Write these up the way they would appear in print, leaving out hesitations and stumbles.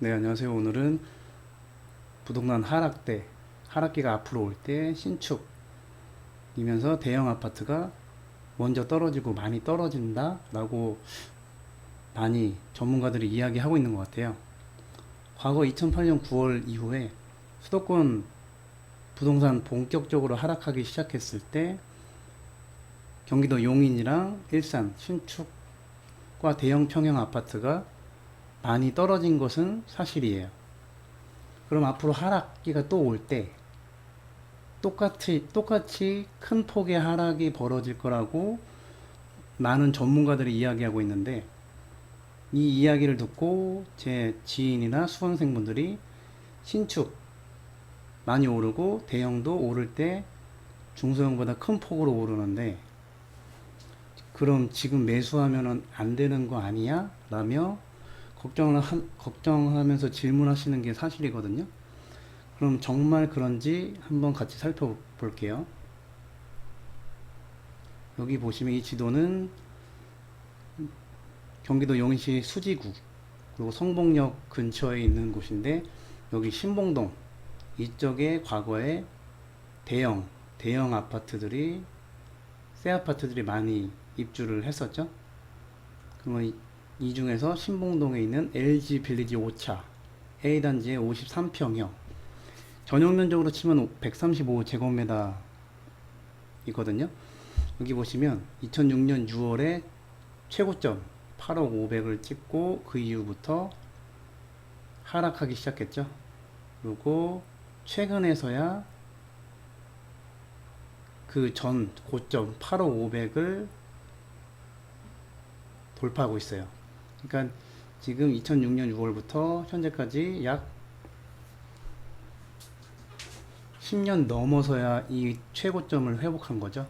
네, 안녕하세요. 오늘은 부동산 하락기가 앞으로 올 때 신축이면서 대형 아파트가 먼저 떨어지고 많이 떨어진다 라고 많이 전문가들이 이야기하고 있는 것 같아요. 과거 2008년 9월 이후에 수도권 부동산 본격적으로 하락하기 시작했을 때 경기도 용인이랑 일산 신축과 대형 평형 아파트가 많이 떨어진 것은 사실이에요. 그럼 앞으로 하락기가 또 올 때 똑같이 큰 폭의 하락이 벌어질 거라고 많은 전문가들이 이야기하고 있는데, 이 이야기를 듣고 제 지인이나 수험생분들이 신축 많이 오르고 대형도 오를 때 중소형보다 큰 폭으로 오르는데, 그럼 지금 매수하면 안 되는 거 아니야? 라며 걱정하면서 질문하시는 게 사실이거든요. 그럼 정말 그런지 한번 같이 살펴볼게요. 여기 보시면 이 지도는 경기도 용인시 수지구 그리고 성봉역 근처에 있는 곳인데, 여기 신봉동 이쪽에 과거에 대형 아파트들이 새 아파트들이 많이 입주를 했었죠. 그러면 이 중에서 신봉동에 있는 LG 빌리지 5차 A단지의 53평형, 전용 면적으로 치면 135제곱미터 이거든요. 여기 보시면 2006년 6월에 최고점 8억 5백을 찍고 그 이후부터 하락하기 시작했죠. 그리고 최근에서야 그 전 고점 8억 5백을 돌파하고 있어요. 그러니까 지금 2006년 6월부터 현재까지 약 10년 넘어서야 이 최고점을 회복한 거죠.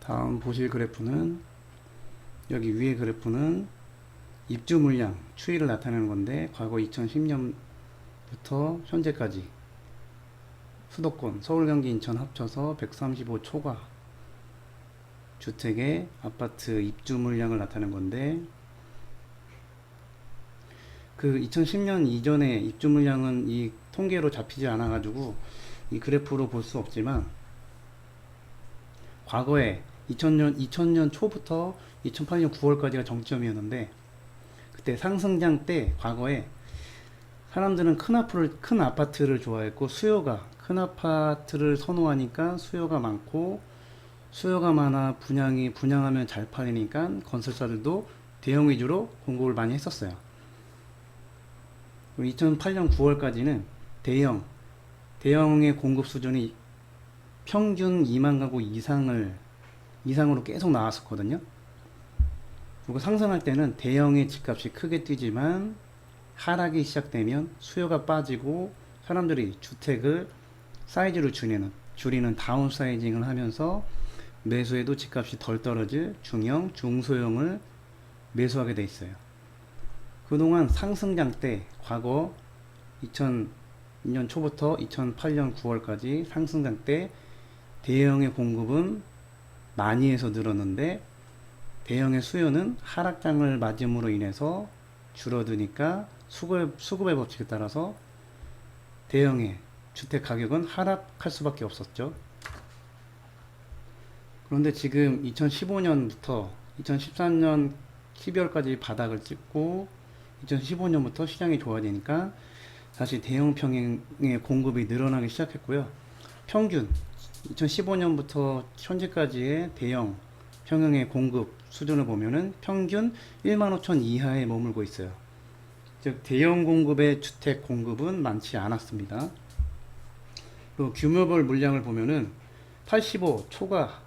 다음 보실 그래프는, 여기 위에 그래프는 입주 물량 추이를 나타내는 건데, 과거 2010년부터 현재까지 수도권 서울 경기 인천 합쳐서 135 초과 주택의 아파트 입주 물량을 나타내는 건데, 그 2010년 이전에 입주 물량은 이 통계로 잡히지 않아 가지고 이 그래프로 볼 수 없지만, 과거에 2000년 초부터 2008년 9월까지가 정점이었는데, 그때 상승장 때 과거에 사람들은 큰 아파트를 좋아했고, 큰 아파트를 선호하니까 수요가 많고, 수요가 많아 분양하면 잘 팔리니까 건설사들도 대형 위주로 공급을 많이 했었어요. 2008년 9월까지는 대형의 공급 수준이 평균 2만 가구 이상으로 계속 나왔었거든요. 그리고 상승할 때는 대형의 집값이 크게 뛰지만, 하락이 시작되면 수요가 빠지고 사람들이 주택을 사이즈를 줄이는 다운사이징을 하면서 매수해도 집값이 덜 떨어질 중형, 중소형을 매수하게 돼 있어요. 그동안 상승장 때 과거 2002년 초부터 2008년 9월까지 상승장 때 대형의 공급은 많이 해서 늘었는데, 대형의 수요는 하락장을 맞음으로 인해서 줄어드니까 수급의 법칙에 따라서 대형의 주택 가격은 하락할 수밖에 없었죠. 그런데 지금 2015년부터 2013년 12월까지 바닥을 찍고 2015년부터 시장이 좋아지니까 다시 대형 평형의 공급이 늘어나기 시작했고요. 평균 2015년부터 현재까지의 대형 평형의 공급 수준을 보면은 평균 1만 5천 이하에 머물고 있어요. 즉 대형 공급의 주택 공급은 많지 않았습니다. 또 규모별 물량을 보면은 85 초과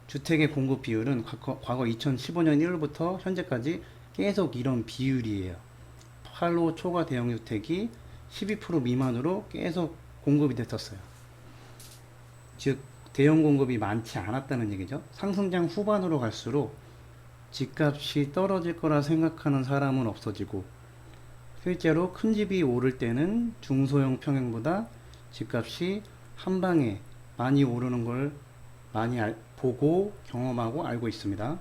주택의 공급 비율은 과거 2015년 1월부터 현재까지 계속 이런 비율이에요. 85 초과 대형 주택이 12% 미만으로 계속 공급이 됐었어요. 즉 대형 공급이 많지 않았다는 얘기죠. 상승장 후반으로 갈수록 집값이 떨어질 거라 생각하는 사람은 없어지고, 실제로 큰 집이 오를 때는 중소형 평형보다 집값이 한 방에 많이 오르는 걸 많이 보고 경험하고 알고 있습니다.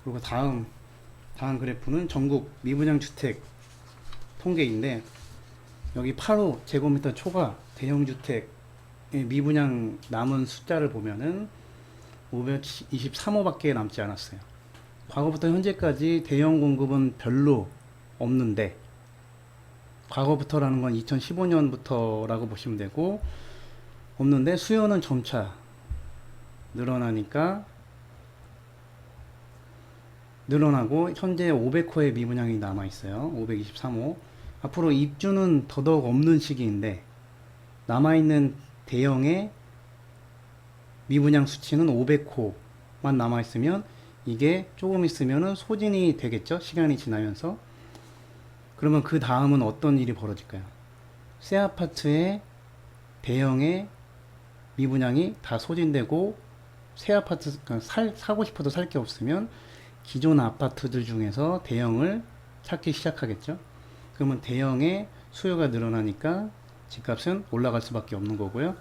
그리고 다음 그래프는 전국 미분양 주택 통계인데, 여기 8호 제곱미터 초과 대형 주택 미분양 남은 숫자를 보면은 523호밖에 남지 않았어요. 과거부터 현재까지 대형 공급은 별로 없는데, 과거부터라는 건 2015년부터라고 보시면 되고, 없는데 수요는 점차 늘어나고 현재 500호의 미분양이 남아 있어요. 523호. 앞으로 입주는 더더욱 없는 시기인데, 남아있는 대형의 미분양 수치는 500호만 남아있으면 이게 조금 있으면 소진이 되겠죠. 시간이 지나면서. 그러면 그 다음은 어떤 일이 벌어질까요? 새 아파트의 대형의 미분양이 다 소진되고, 새 아파트 사고 싶어도 살 게 없으면 기존 아파트들 중에서 대형을 찾기 시작하겠죠. 그러면 대형의 수요가 늘어나니까 집값은 올라갈 수밖에 없는 거고요.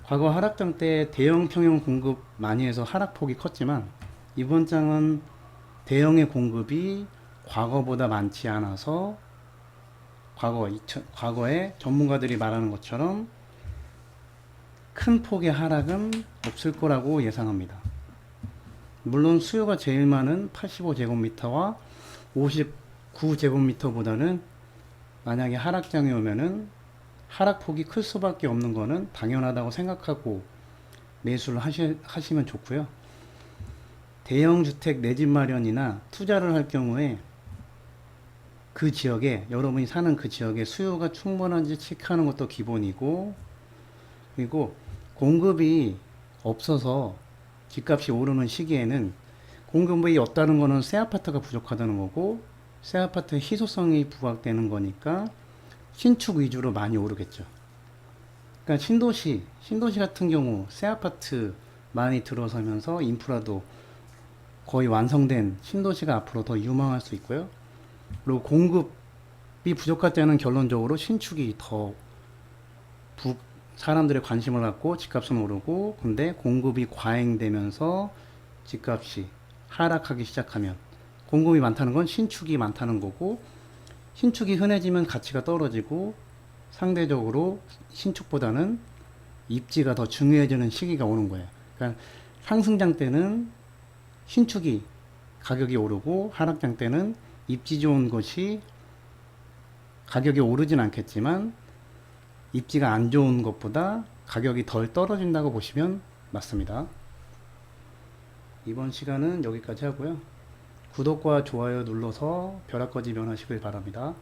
과거 하락장 때 대형 평형 공급 많이 해서 하락폭이 컸지만, 이번 장은 대형의 공급이 과거보다 많지 않아서 과거에 전문가들이 말하는 것처럼 큰 폭의 하락은 없을 거라고 예상합니다. 물론 수요가 제일 많은 85제곱미터와 59제곱미터보다는 만약에 하락장이 오면은 하락폭이 클 수밖에 없는 거는 당연하다고 생각하고 매수를 하시면 좋고요. 대형 주택 내 집 마련이나 투자를 할 경우에 그 지역에, 여러분이 사는 그 지역에 수요가 충분한지 체크하는 것도 기본이고, 그리고 공급이 없어서 집값이 오르는 시기에는, 공급이 없다는 거는 새 아파트가 부족하다는 거고, 새 아파트의 희소성이 부각되는 거니까 신축 위주로 많이 오르겠죠. 그러니까 신도시 같은 경우 새 아파트 많이 들어서면서 인프라도 거의 완성된 신도시가 앞으로 더 유망할 수 있고요. 그리고 공급이 부족할 때는 결론적으로 신축이 더 사람들의 관심을 갖고 집값은 오르고, 근데 공급이 과잉되면서 집값이 하락하기 시작하면, 공급이 많다는 건 신축이 많다는 거고, 신축이 흔해지면 가치가 떨어지고, 상대적으로 신축보다는 입지가 더 중요해지는 시기가 오는 거예요. 그러니까 상승장 때는 신축이 가격이 오르고, 하락장 때는 입지 좋은 것이 가격이 오르진 않겠지만 입지가 안 좋은 것보다 가격이 덜 떨어진다고 보시면 맞습니다. 이번 시간은 여기까지 하고요. 구독과 좋아요 눌러서 벼락거지 면하시길 바랍니다.